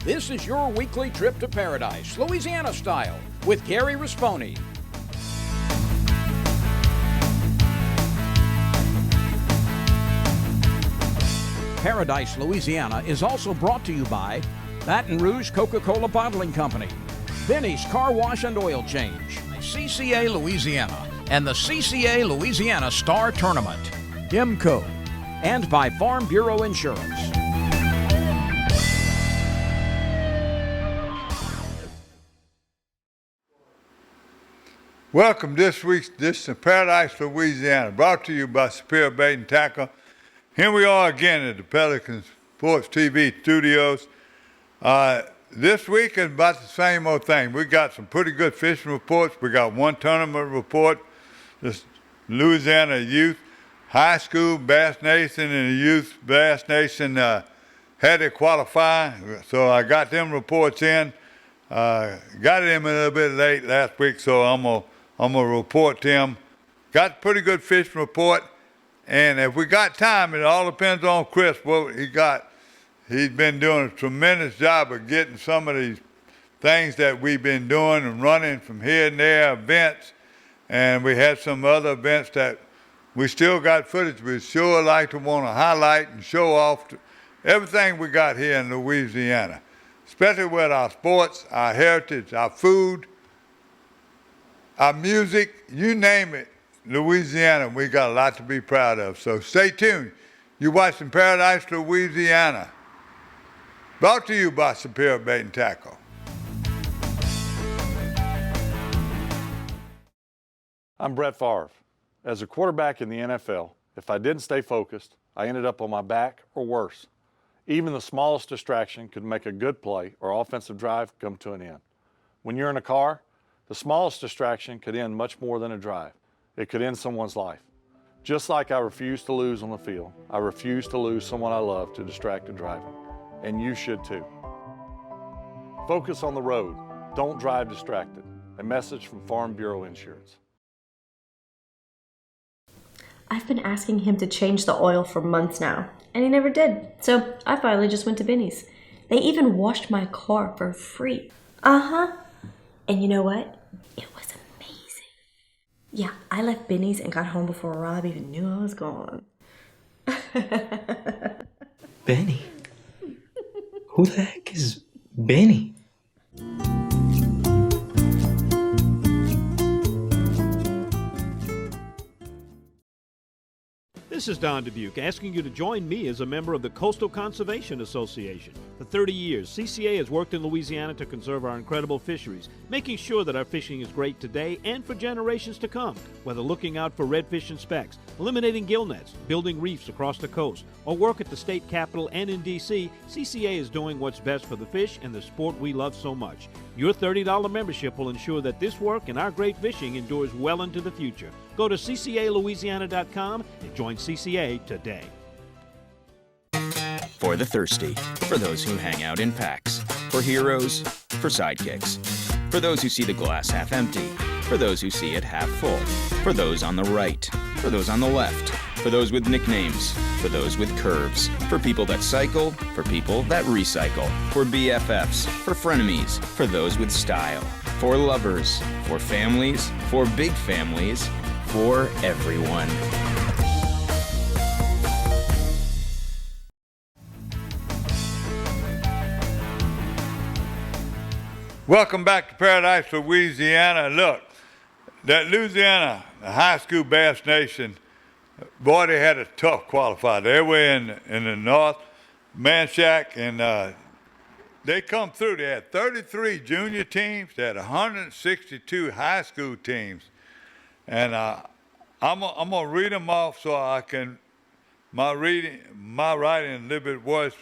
This is your weekly trip to paradise, Louisiana style, with Gary Risponi. Paradise, Louisiana is also brought to you by Baton Rouge Coca-Cola Bottling Company, Benny's Car Wash and Oil Change, CCA Louisiana, and the CCA Louisiana Star Tournament, IMCO, and by Farm Bureau Insurance. Welcome this week's edition of Paradise, Louisiana, brought to you by Superior Bait and Tackle. Here we are again at the Pelican Sports TV studios. This week is about the same old thing. We got some pretty good fishing reports. We got one tournament report, this Louisiana Youth High School Bass Nation and the Youth Bass Nation had to qualify, so I got them reports in. Got them a little bit late last week, so I'm gonna report them. Got a pretty good fishing report, and if we got time, it all depends on Chris, what he got. He's been doing a tremendous job of getting some of these things that we've been doing and running from here and there, events, and we had some other events that we still got footage. We sure like to want to highlight and show off everything we got here in Louisiana, especially with our sports, our heritage, our food, our music, you name it. Louisiana, we got a lot to be proud of. So stay tuned. You're watching Paradise, Louisiana, brought to you by Superior Bait and Tackle. I'm Brett Favre. As a quarterback in the NFL, if I didn't stay focused, I ended up on my back or worse. Even the smallest distraction could make a good play or offensive drive come to an end. When you're in a car, the smallest distraction could end much more than a drive. It could end someone's life. Just like I refuse to lose on the field, I refuse to lose someone I love to distracted driving. And you should too. Focus on the road. Don't drive distracted. A message from Farm Bureau Insurance. I've been asking him to change the oil for months now, and he never did. So I finally just went to Benny's. They even washed my car for free. Uh-huh. And you know what? It was amazing. Yeah, I left Benny's and got home before Rob even knew I was gone. Benny? Who the heck is Benny? This is Don Dubuque asking you to join me as a member of the Coastal Conservation Association. For 30 years, CCA has worked in Louisiana to conserve our incredible fisheries, making sure that our fishing is great today and for generations to come. Whether looking out for redfish and specks, eliminating gill nets, building reefs across the coast, or work at the state capitol and in D.C., CCA is doing what's best for the fish and the sport we love so much. Your $30 membership will ensure that this work and our great fishing endures well into the future. Go to ccalouisiana.com and join CCA today. For the thirsty, for those who hang out in packs, for heroes, for sidekicks, for those who see the glass half empty, for those who see it half full, for those on the right, for those on the left, for those with nicknames, for those with curves, for people that cycle, for people that recycle, for BFFs, for frenemies, for those with style, for lovers, for families, for big families, for everyone. Welcome back to Paradise, Louisiana. Look, that Louisiana High School Bass Nation, boy, they had a tough qualifier. They were in the North Manchac, and they come through. They had 33 junior teams. They had 162 high school teams. And I'm gonna read them off so I can, my writing a little bit worse.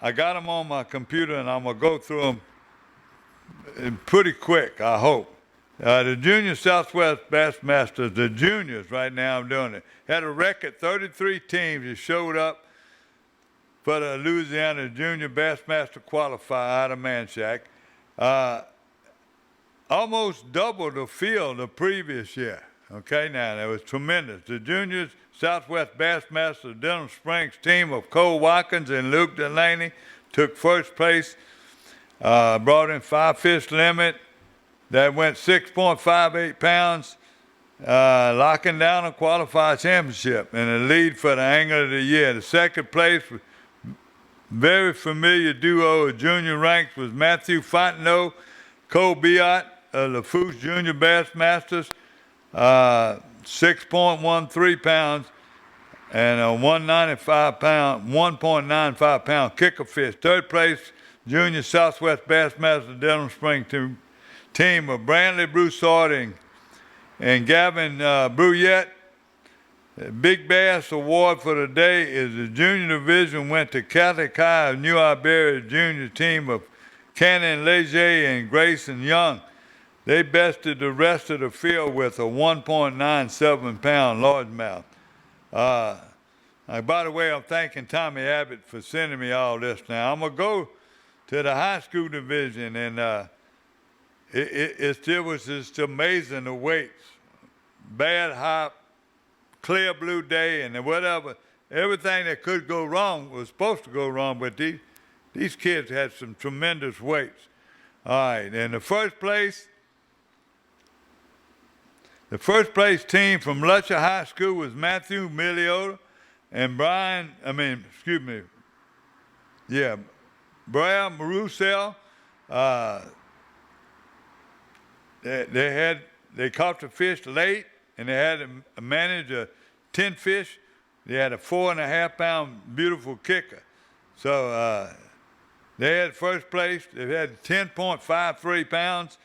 I got them on my computer, and I'm gonna go through them pretty quick, I hope. The Junior Southwest Bassmasters, the juniors right now, I'm doing it, had a record 33 teams that showed up for the Louisiana Junior Bassmaster Qualifier out of Manchac. Almost double the field the previous year. Okay, now that was tremendous. The juniors Southwest Bassmasters Denham Springs team of Cole Watkins and Luke Delaney took first place. Brought in 5-fish limit that went 6.58 pounds, locking down a qualified championship and a lead for the Angler of the Year. The second place, very familiar duo of junior ranks, was Matthew Fontenot, Cole Biot of the Foose Junior Bass Masters, 6.13 pounds and a 1.95 pound kicker fish. Third place, Junior Southwest Bassmaster Denham Springs team of Brandley Broussard and Gavin Bruyette. The Big Bass Award for the day is the junior division went to Catholic High of New Iberia junior team of Cannon Leger and Grayson Young. They bested the rest of the field with a 1.97 pound largemouth. By the way, I'm thanking Tommy Abbott for sending me all this now. I'm going to go to the high school division, and it still was just amazing, the weights. Bad hop, clear blue day, and whatever. Everything that could go wrong was supposed to go wrong, but these kids had some tremendous weights. All right, and the first place team from Lutcher High School was Matthew Miliota and Brian Roussel. They caught the fish late, and they had to manage 10 fish. They had a 4.5 pound beautiful kicker. So they had first place. They had 10.53 pounds.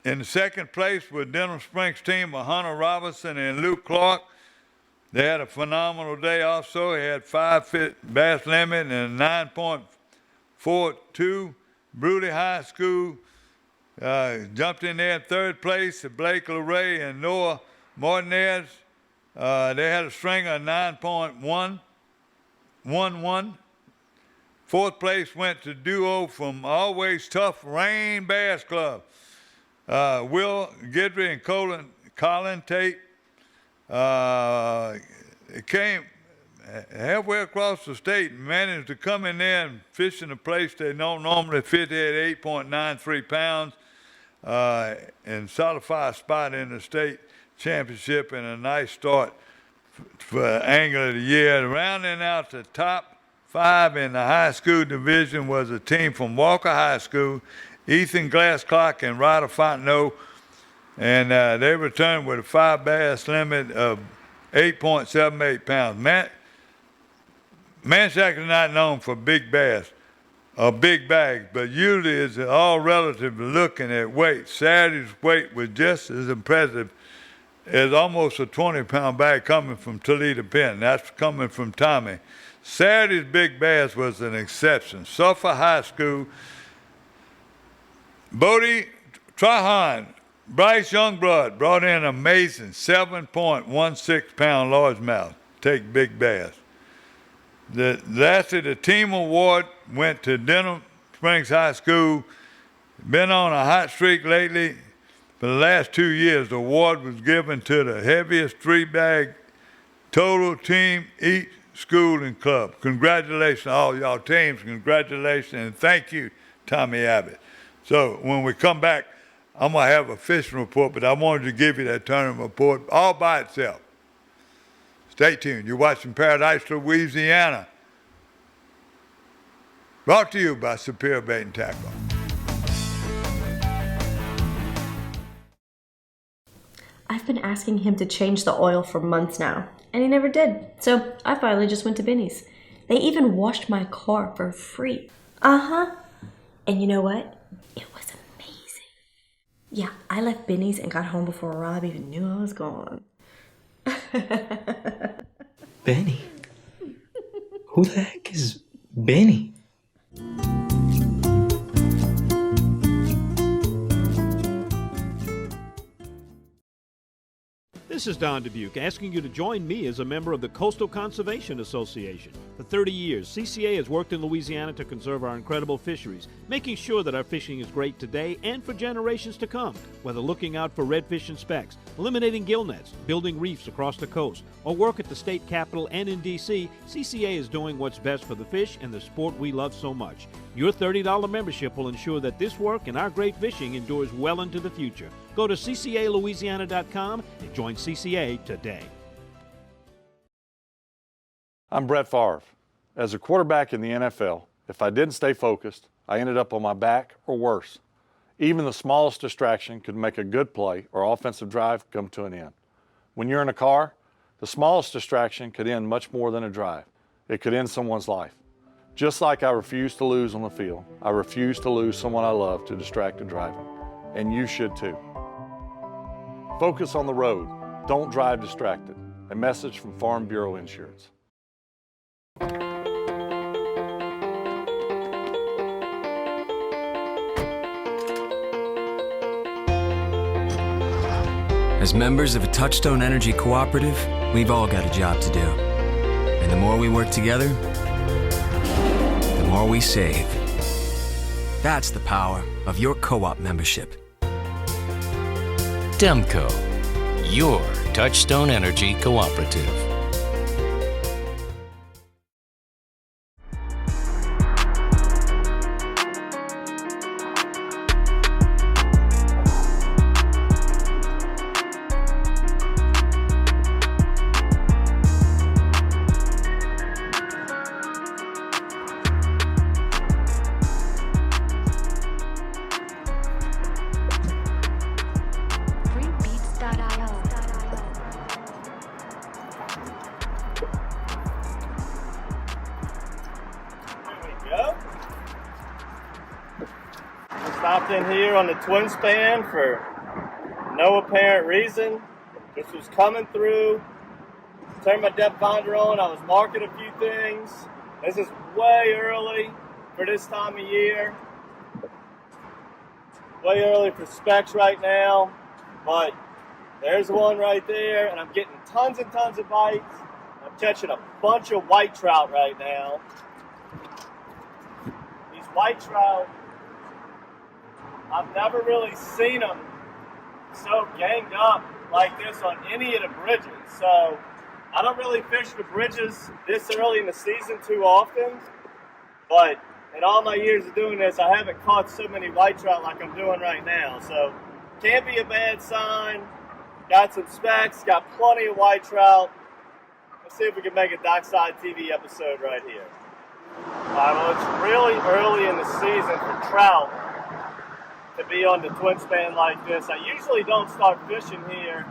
In the second place was Denham Springs team of Hunter Robinson and Luke Clark. They had a phenomenal day also. They had 5 bass limit and 9.42. Brewley High School jumped in there in third place. Blake LeRae and Noah Martinez. They had a string of 9.111. Fourth place went to duo from Always Tough Rain Bass Club. Will Gidry and Colin Tate. It came halfway across the state and managed to come in there and fish in a place they don't normally fish at 8.93 pounds and solidify a spot in the state championship and a nice start for Angler of the Year. Rounding out the top 5 in the high school division was a team from Walker High School, Ethan Glasscock and Ryder Fontenot, and they returned with a 5 bass limit of 8.78 pounds. Manchac is not known for big bass or big bags, but usually it's all relative to looking at weight. Saturday's weight was just as impressive as almost a 20-pound bag coming from Toledo Penn. That's coming from Tommy. Saturday's big bass was an exception. Suffolk High School, Bodie Trahan, Bryce Youngblood brought in an amazing 7.16 pound largemouth. Take big bass. Lastly, the team award went to Denham Springs High School. Been on a hot streak lately. For the last 2 years, the award was given to the heaviest 3-bag total team each school and club. Congratulations, all y'all teams. Congratulations, and thank you, Tommy Abbott. So when we come back, I'm going to have a fishing report, but I wanted to give you that tournament report all by itself. Stay tuned. You're watching Paradise, Louisiana. Brought to you by Superior Bait and Tackle. I've been asking him to change the oil for months now, and he never did. So I finally just went to Benny's. They even washed my car for free. And you know what? It was amazing. Yeah, I left Benny's and got home before Rob even knew I was gone. Benny? Who the heck is Benny? This is Don Dubuque asking you to join me as a member of the Coastal Conservation Association. For 30 years, CCA has worked in Louisiana to conserve our incredible fisheries, making sure that our fishing is great today and for generations to come. Whether looking out for redfish and specks, eliminating gill nets, building reefs across the coast, or work at the state capitol and in D.C., CCA is doing what's best for the fish and the sport we love so much. Your $30 membership will ensure that this work and our great fishing endures well into the future. Go to ccalouisiana.com and join CCA today. I'm Brett Favre. As a quarterback in the NFL, if I didn't stay focused, I ended up on my back or worse. Even the smallest distraction could make a good play or offensive drive come to an end. When you're in a car, the smallest distraction could end much more than a drive. It could end someone's life. Just like I refuse to lose on the field, I refuse to lose someone I love to distracted driving. And you should too. Focus on the road. Don't drive distracted. A message from Farm Bureau Insurance. As members of a Touchstone Energy cooperative, we've all got a job to do. And the more we work together, the more we save. That's the power of your co-op membership. Demco, your Touchstone Energy cooperative. Stopped in here on the twin span for no apparent reason. This was coming through. Turned my depth finder on. I was marking a few things. This is way early for this time of year. Way early for specs right now. But there's one right there, and I'm getting tons and tons of bites. I'm catching a bunch of white trout right now. These white trout, I've never really seen them so ganged up like this on any of the bridges. So I don't really fish the bridges this early in the season too often, but in all my years of doing this, I haven't caught so many white trout like I'm doing right now. So can't be a bad sign. Got some specs, got plenty of white trout. Let's see if we can make a Dockside TV episode right here. All right, well, it's really early in the season for trout to be on the twin span like this. I usually don't start fishing here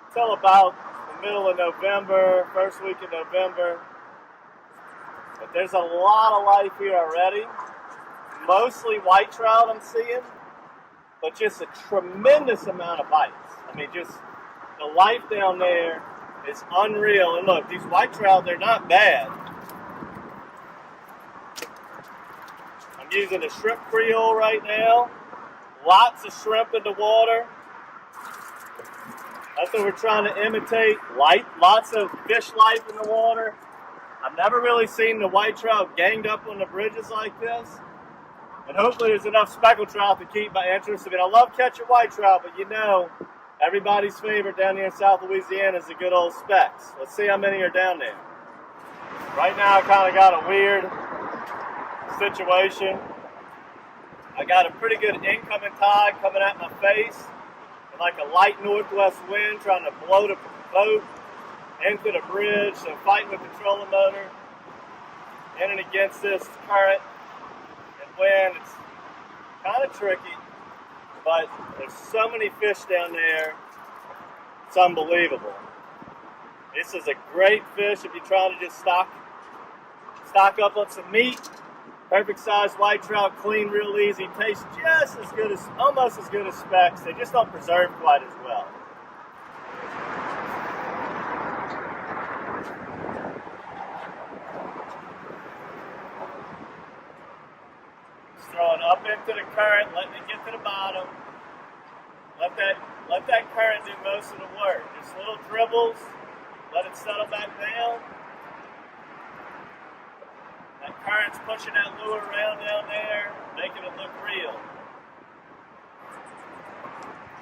until about the middle of November, first week of November. But there's a lot of life here already. Mostly white trout I'm seeing, but just a tremendous amount of bites. I mean, just the life down there is unreal. And look, these white trout, they're not bad. Using a shrimp Creole right now. Lots of shrimp in the water. That's what we're trying to imitate. Lots of fish life in the water. I've never really seen the white trout ganged up on the bridges like this. And hopefully there's enough speckled trout to keep my interest. I mean, I love catching white trout, but you know, everybody's favorite down here in South Louisiana is the good old specks. Let's see how many are down there. Right now I kind of got a weird situation. I got a pretty good incoming tide coming at my face and like a light northwest wind trying to blow the boat into the bridge, so fighting with the trolling motor in and against this current and wind. It's kind of tricky, but there's so many fish down there, it's unbelievable. This is a great fish if you're trying to just stock up on some meat. Perfect size white trout, clean real easy, tastes just as good as, almost as good as specks. They just don't preserve quite as well. Just throwing up into the current, letting it get to the bottom. Let that let that current do most of the work. Just little dribbles, let it settle back down. That current's pushing that lure around down there, making it look real.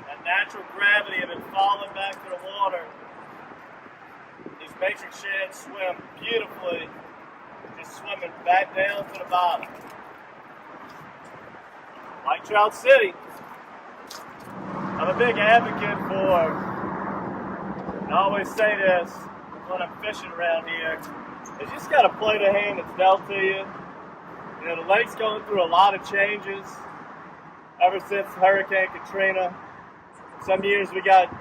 That natural gravity of it falling back to the water. These matrix sheds swim beautifully, just swimming back down to the bottom. Like Trout City, I'm a big advocate for, and I always say this when I'm fishing around here, is you just got to play the hand that's dealt to you. You know, the lake's going through a lot of changes ever since Hurricane Katrina. Some years we got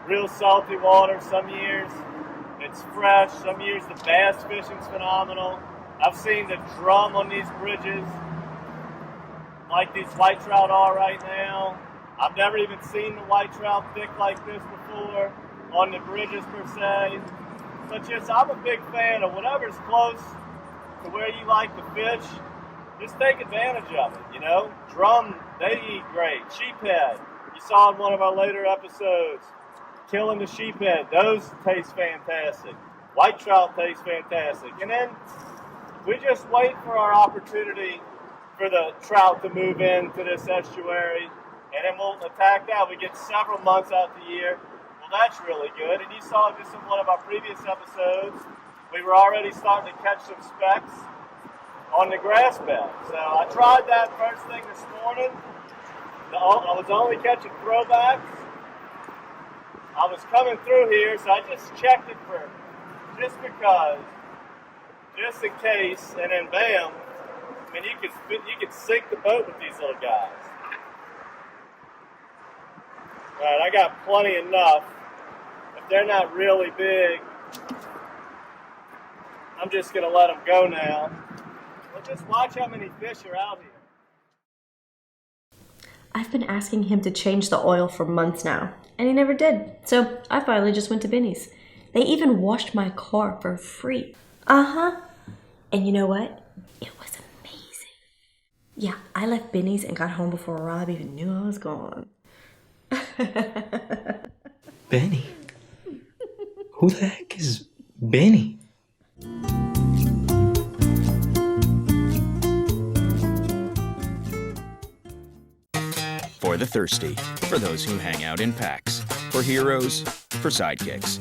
real salty water, some years it's fresh, some years the bass fishing's phenomenal. I've seen the drum on these bridges like these white trout are right now. I've never even seen the white trout thick like this before on the bridges per se. But just, I'm a big fan of whatever's close to where you like to fish, just take advantage of it, you know? Drum, they eat great. Sheephead, you saw in one of our later episodes, killing the sheephead, those taste fantastic. White trout taste fantastic. And then we just wait for our opportunity for the trout to move into this estuary, and then we'll attack that. We get several months out the year. Well, that's really good. And you saw just in one of our previous episodes, we were already starting to catch some specks on the grass bed. So I tried that first thing this morning. I was only catching throwbacks. I was coming through here, so I just checked it for just because, just in case, and then bam, I mean, you could sink the boat with these little guys. All right, I got plenty enough. If they're not really big, I'm just going to let them go now. Well, just watch how many fish are out here. I've been asking him to change the oil for months now, and he never did. So I finally just went to Benny's. They even washed my car for free. Uh-huh. And you know what? It was amazing. Yeah, I left Benny's and got home before Rob even knew I was gone. Benny? Who the heck is Benny? For the thirsty, for those who hang out in packs, for heroes, for sidekicks,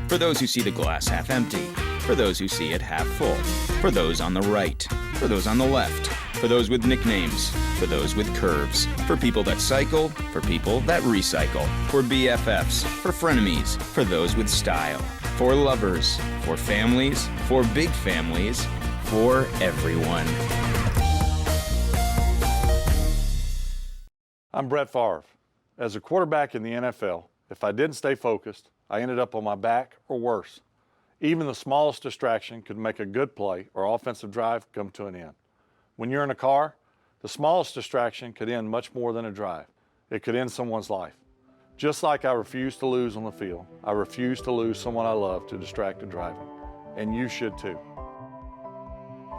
for those who see the glass half empty, for those who see it half full, for those on the right, for those on the left, for those with nicknames, for those with curves, for people that cycle, for people that recycle, for BFFs, for frenemies, for those with style, for lovers, for families, for big families, for everyone. I'm Brett Favre. As a quarterback in the NFL, if I didn't stay focused, I ended up on my back or worse. Even the smallest distraction could make a good play or offensive drive come to an end. When you're in a car, the smallest distraction could end much more than a drive. It could end someone's life. Just like I refuse to lose on the field, I refuse to lose someone I love to distracted driving. And you should too.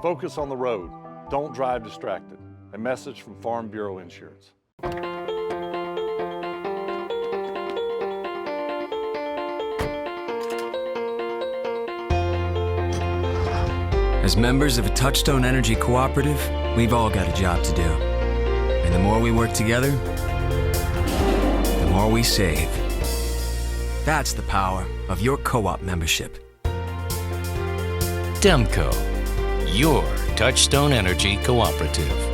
Focus on the road. Don't drive distracted. A message from Farm Bureau Insurance. As members of a Touchstone Energy Cooperative, we've all got a job to do. And the more we work together, the more we save. That's the power of your co-op membership. Demco, your Touchstone Energy Cooperative.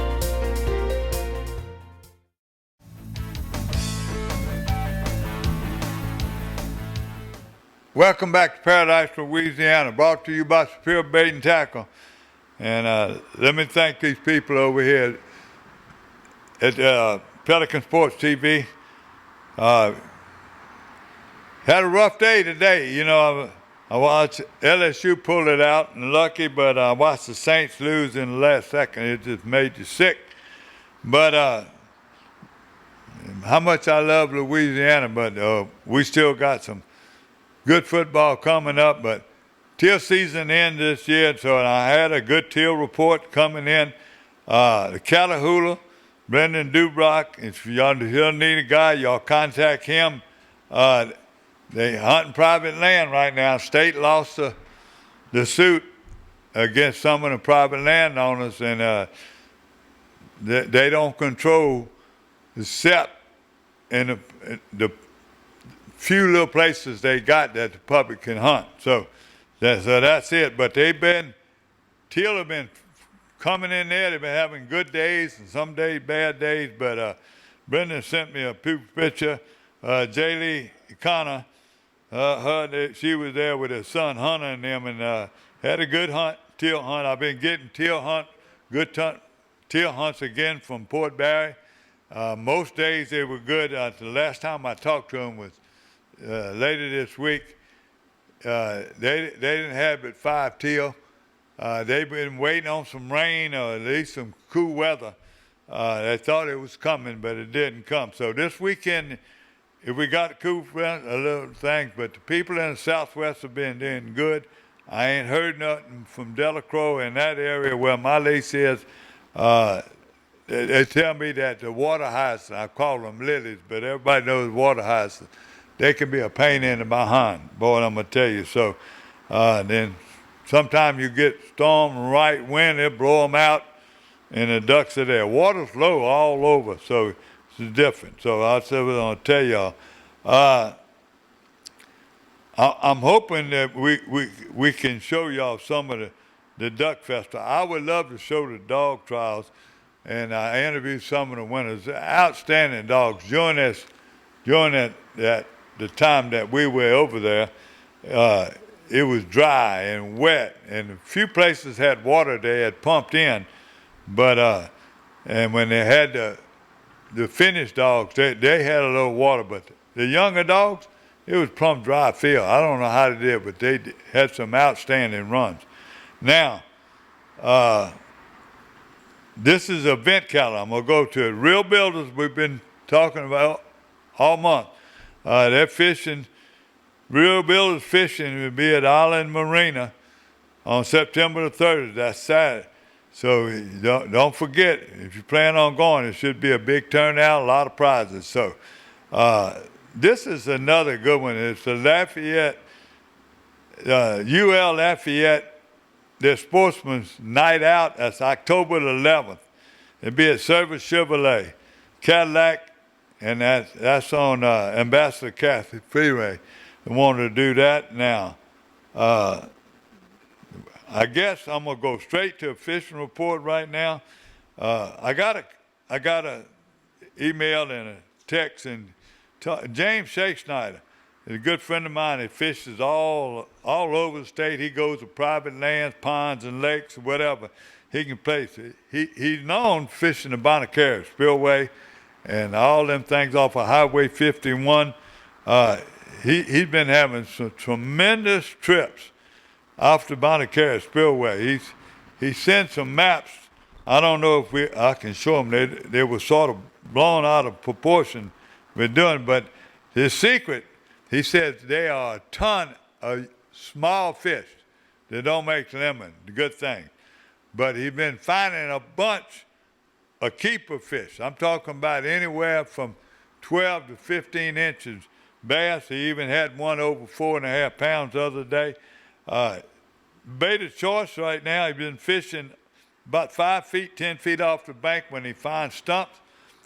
Welcome back to Paradise, Louisiana, brought to you by Superior Bait and Tackle. And let me thank these people over here at Pelican Sports TV. Had a rough day today. You know, I watched LSU pull it out and lucky, but I watched the Saints lose in the last second. It just made you sick. But how much I love Louisiana, but we still got some good football coming up, but teal season end this year, so I had a good teal report coming in. The Catahoula, Brendan Dubrock, if y'all need a guy, y'all contact him. They hunting private land right now. State lost the suit against some of the private landowners, and they don't control except in the few little places they got that the public can hunt. So that's it. But teal have been coming in there. They've been having good days and some days bad days. But Brendan sent me a picture. Jaylee Connor, she was there with her son Hunter and them, and had a good teal hunt. I've been getting teal hunts again from Port Barry. Most days they were good. The last time I talked to them was later this week. They didn't have but 5 teal. They've been waiting on some rain or at least some cool weather. They thought it was coming, but it didn't come. So this weekend, if we got cool front, a little things, but the people in the Southwest have been doing good. I ain't heard nothing from Delacroix in that area where my lease is. They tell me that the water hyacinth, I call them lilies, but everybody knows water hyacinth, they can be a pain in the behind. Boy, I'm going to tell you. So then sometimes you get storm, right wind, it blow them out, and the ducks are there. Water's low all over, so it's different. So I said, I'm going to tell y'all. I'm hoping that we can show y'all some of the duck festival. I would love to show the dog trials, and I interviewed some of the winners. Outstanding dogs. During the time that we were over there, it was dry and wet, and a few places had water they had pumped in, but and when they had the finished dogs, they had a little water, but the younger dogs, it was plumb dry field. I don't know how they did, but they had some outstanding runs. Now, this is an event calendar. I'm going to go to it. Real Builders, we've been talking about all month. They're fishing. Real Builders Fishing will be at Island Marina on September the 30th. That's Saturday. So don't forget, if you plan on going, it should be a big turnout, a lot of prizes. So this is another good one. It's the Lafayette, UL Lafayette, their Sportsman's Night Out. That's October the 11th. It'll be at Service Chevrolet, Cadillac, and that's on Ambassador Cathy Freeway. They wanted to do that now. I guess I'm gonna go straight to a fishing report right now. I got a email and a text, and James Shakespeare is a good friend of mine. He fishes all over the state. He goes to private lands, ponds, and lakes, whatever he can place it. He's known fishing the Bonacera Spillway and all them things off of Highway 51. He's been having some tremendous trips off the Bonacera Spillway. He sent some maps. I don't know if I can show them. They were sort of blown out of proportion with doing, but his secret, he says there are a ton of small fish that don't make lemon, the good thing. But he's been finding a bunch of keeper fish. I'm talking about anywhere from 12 to 15 inches bass. He even had one over 4.5 pounds the other day. Bait of choice right now, he's been fishing about 5 feet, 10 feet off the bank when he finds stumps,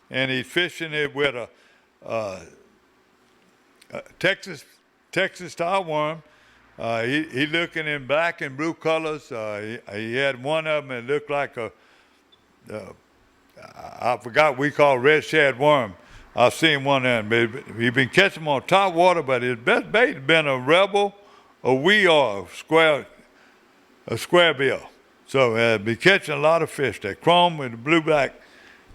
and he's fishing it with a Texas style worm. He looking in black and blue colors. He had one of them that looked like I forgot we call red shad worm. I've seen one of them. He's been catching them on top water, but his best bait has been a Rebel, a wee or a square bill. So be catching a lot of fish. That chrome with the blue-black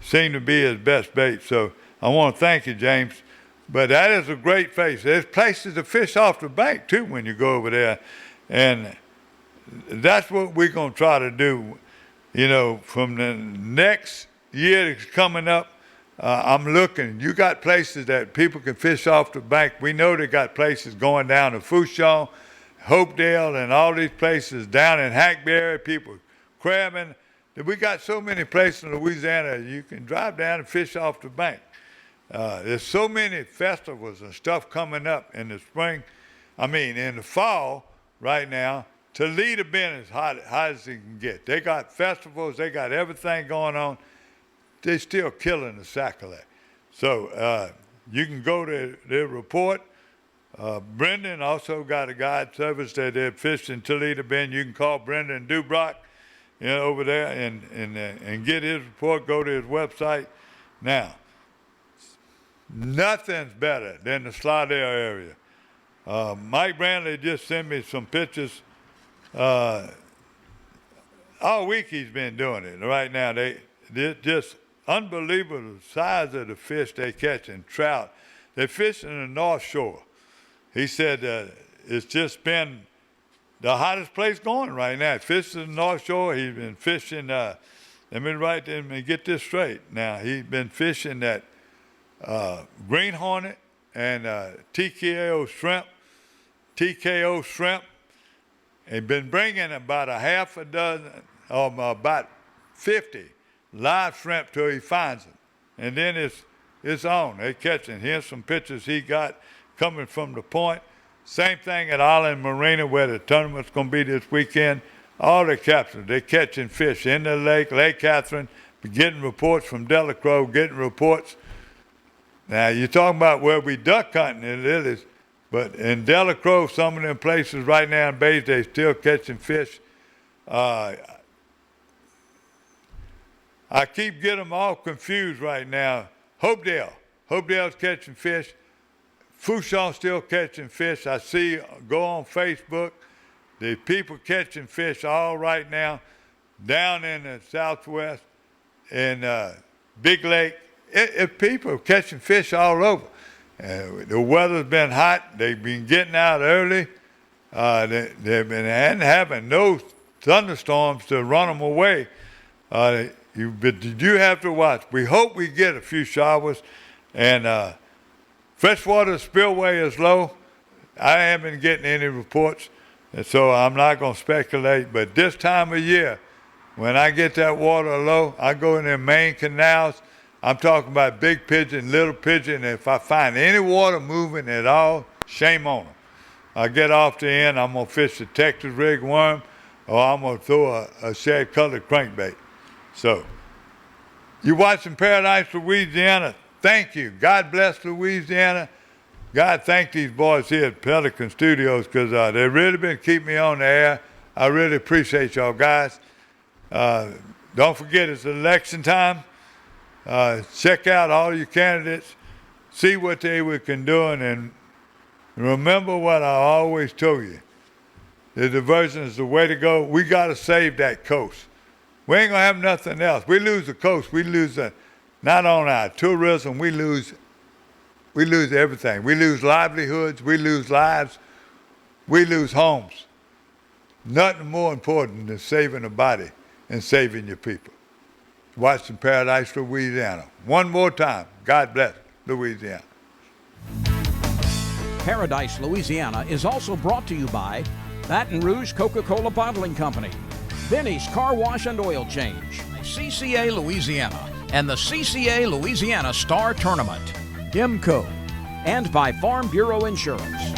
seem to be his best bait. So I want to thank you, James. But that is a great fish. There's places to fish off the bank, too, when you go over there. And that's what we're going to try to do. You know, from the next year that's coming up, I'm looking. You got places that people can fish off the bank. We know they got places going down to Fouchon, Hopedale, and all these places down in Hackberry, people crabbing. We got so many places in Louisiana you can drive down and fish off the bank. There's so many festivals and stuff coming up in the spring. In the fall right now. Toledo Bend is hot as you can get. They got festivals. They got everything going on. They still killing the Sac-A-Lait. So you can go to their report. Brendan also got a guide service that they fish in Toledo Bend. You can call Brendan Dubrock, over there and get his report. Go to his website. Now, nothing's better than the Slidell area. Mike Brantley just sent me some pictures. All week he's been doing it. Right now, they're just unbelievable size of the fish they catch in trout. They're fishing in the North Shore. He said it's just been the hottest place going right now. Fishing in the North Shore. He's been fishing. Let me write them and get this straight. Now he's been fishing that green hornet and TKO shrimp. And been bringing about a half a dozen, about 50 live shrimp till he finds them. And then it's on. They're catching. Here's some pictures he got coming from the point. Same thing at Island Marina where the tournament's going to be this weekend. All the captains, they're catching fish in the lake, Lake Catherine, getting reports from Delacroix, getting reports. Now, you're talking about where we duck hunting in Lilies, but in Delacroix, some of them places right now in bays, they're still catching fish. I keep getting them all confused right now. Hopedale's catching fish. Fouchon's still catching fish. I see, go on Facebook, the people catching fish all right now down in the Southwest and Big Lake. People catching fish all over. The weather's been hot. They've been getting out early. They've been having no thunderstorms to run them away. But you have to watch. We hope we get a few showers. And freshwater spillway is low. I haven't been getting any reports, and so I'm not going to speculate. But this time of year, when I get that water low, I go in the main canals. I'm talking about big pigeon, little pigeon. If I find any water moving at all, shame on them. I get off the end, I'm going to fish the Texas rig worm, or I'm going to throw a shad-colored crankbait. So, you're watching Paradise, Louisiana. Thank you. God bless Louisiana. God, thank these boys here at Pelican Studios because they've really been keeping me on the air. I really appreciate y'all guys. Don't forget, it's election time. Check out all your candidates, see what they can do, and remember what I always told you. The diversion is the way to go. We got to save that coast. We ain't going to have nothing else. We lose the coast. We lose not only our tourism, we lose everything. We lose livelihoods. We lose lives. We lose homes. Nothing more important than saving the body and saving your people. Watching Paradise, Louisiana. One more time. God bless Louisiana. Paradise, Louisiana is also brought to you by Baton Rouge Coca-Cola Bottling Company, Benny's Car Wash and Oil Change, CCA Louisiana, and the CCA Louisiana Star Tournament, IMCO, and by Farm Bureau Insurance.